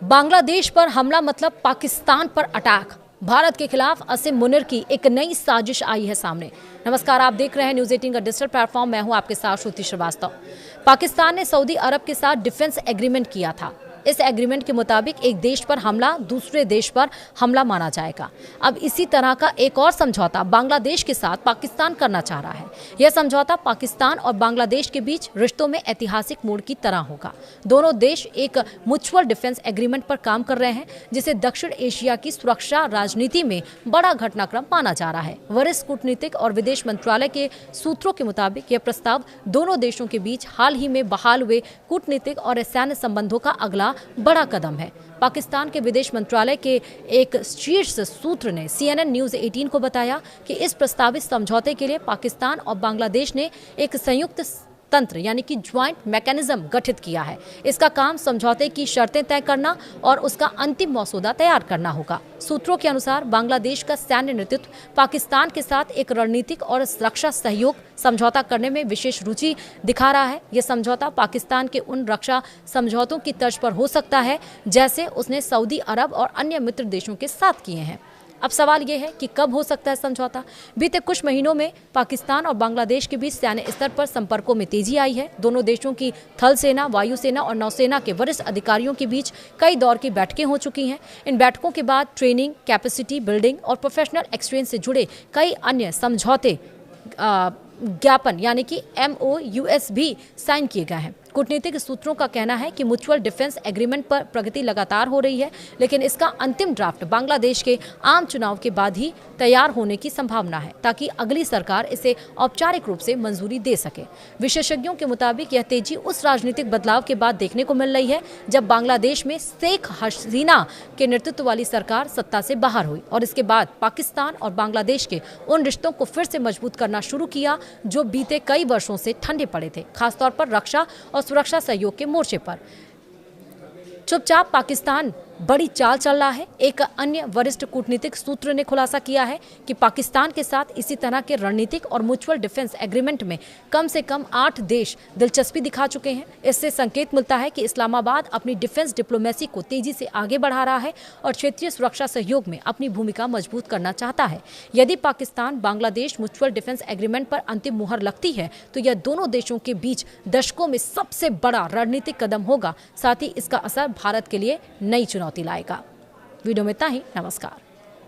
बांग्लादेश पर हमला मतलब पाकिस्तान पर अटैक। भारत के खिलाफ असीम मुनीर की एक नई साजिश आई है सामने। नमस्कार, आप देख रहे हैं न्यूज़ 18 का डिजिटल प्लेटफॉर्म। मैं हूं आपके साथ श्रुति श्रीवास्तव। पाकिस्तान ने सऊदी अरब के साथ डिफेंस एग्रीमेंट किया था। इस एग्रीमेंट के मुताबिक एक देश पर हमला दूसरे देश पर हमला माना जाएगा। अब इसी तरह का एक और समझौता बांग्लादेश के साथ पाकिस्तान करना चाह रहा है। यह समझौता पाकिस्तान और बांग्लादेश के बीच रिश्तों में ऐतिहासिक मोड़ की तरह होगा। दोनों देश एक म्यूचुअल डिफेंस एग्रीमेंट पर काम कर रहे हैं, जिसे दक्षिण एशिया की सुरक्षा राजनीति में बड़ा घटनाक्रम माना जा रहा है। वरिष्ठ कूटनीतिक और विदेश मंत्रालय के सूत्रों के मुताबिक यह प्रस्ताव दोनों देशों के बीच हाल ही में बहाल हुए कूटनीतिक और सैन्य संबंधों का अगला बड़ा कदम है। पाकिस्तान के विदेश मंत्रालय के एक शीर्ष सूत्र ने CNN न्यूज़ 18 को बताया कि इस प्रस्तावित समझौते के लिए पाकिस्तान और बांग्लादेश ने एक संयुक्त तंत्र यानी कि ज्वाइंट मैकेनिज्म गठित किया है। इसका काम समझौते की शर्तें तय करना और उसका अंतिम मसौदा तैयार करना होगा। सूत्रों के अनुसार बांग्लादेश का सैन्य नेतृत्व पाकिस्तान के साथ एक रणनीतिक और रक्षा सहयोग समझौता करने में विशेष रुचि दिखा रहा है। यह समझौता पाकिस्तान के उन रक्षा समझौतों की तर्ज पर हो सकता है जैसे उसने सऊदी अरब और अन्य मित्र देशों के साथ किए हैं। अब सवाल यह है कि कब हो सकता है समझौता। बीते कुछ महीनों में पाकिस्तान और बांग्लादेश के बीच सैन्य स्तर पर संपर्कों में तेजी आई है। दोनों देशों की थल सेना, वायुसेना और नौसेना के वरिष्ठ अधिकारियों के बीच कई दौर की बैठकें हो चुकी हैं। इन बैठकों के बाद ट्रेनिंग, कैपेसिटी बिल्डिंग और प्रोफेशनल एक्सचेंज से जुड़े कई अन्य समझौते ज्ञापन यानी कि MOUs भी साइन किए गए हैं। कूटनीतिक सूत्रों का कहना है कि म्यूचुअल डिफेंस एग्रीमेंट पर प्रगति लगातार हो रही है, लेकिन इसका अंतिम ड्राफ्ट बांग्लादेश के आम चुनाव के बाद ही तैयार होने की संभावना है, ताकि अगली सरकार इसे औपचारिक रूप से मंजूरी दे सके। विशेषज्ञों के मुताबिक यह तेजी उस राजनीतिक बदलाव के बाद देखने को मिल रही है जब बांग्लादेश में शेख हसीना के नेतृत्व वाली सरकार सत्ता से बाहर हुई और इसके बाद पाकिस्तान और बांग्लादेश के उन रिश्तों को फिर से मजबूत करना शुरू किया जो बीते कई वर्षों से ठंडे पड़े थे, खासतौर पर रक्षा और सुरक्षा सहयोग के मोर्चे पर। चुपचाप पाकिस्तान बड़ी चाल चल रहा है। एक अन्य वरिष्ठ कूटनीतिक सूत्र ने खुलासा किया है कि पाकिस्तान के साथ इसी तरह के रणनीतिक और म्यूचुअल डिफेंस एग्रीमेंट में कम से कम 8 देश दिलचस्पी दिखा चुके हैं। इससे संकेत मिलता है कि इस्लामाबाद अपनी डिफेंस डिप्लोमेसी को तेजी से आगे बढ़ा रहा है और क्षेत्रीय सुरक्षा सहयोग में अपनी भूमिका मजबूत करना चाहता है। यदि Pakistan Bangladesh mutual defence agreement पर अंतिम मुहर लगती है तो यह दोनों देशों के बीच दशकों में सबसे बड़ा रणनीतिक कदम होगा। साथ ही इसका असर भारत के लिए नई चुनौती लाएगा। वीडियो में इतना ही। नमस्कार।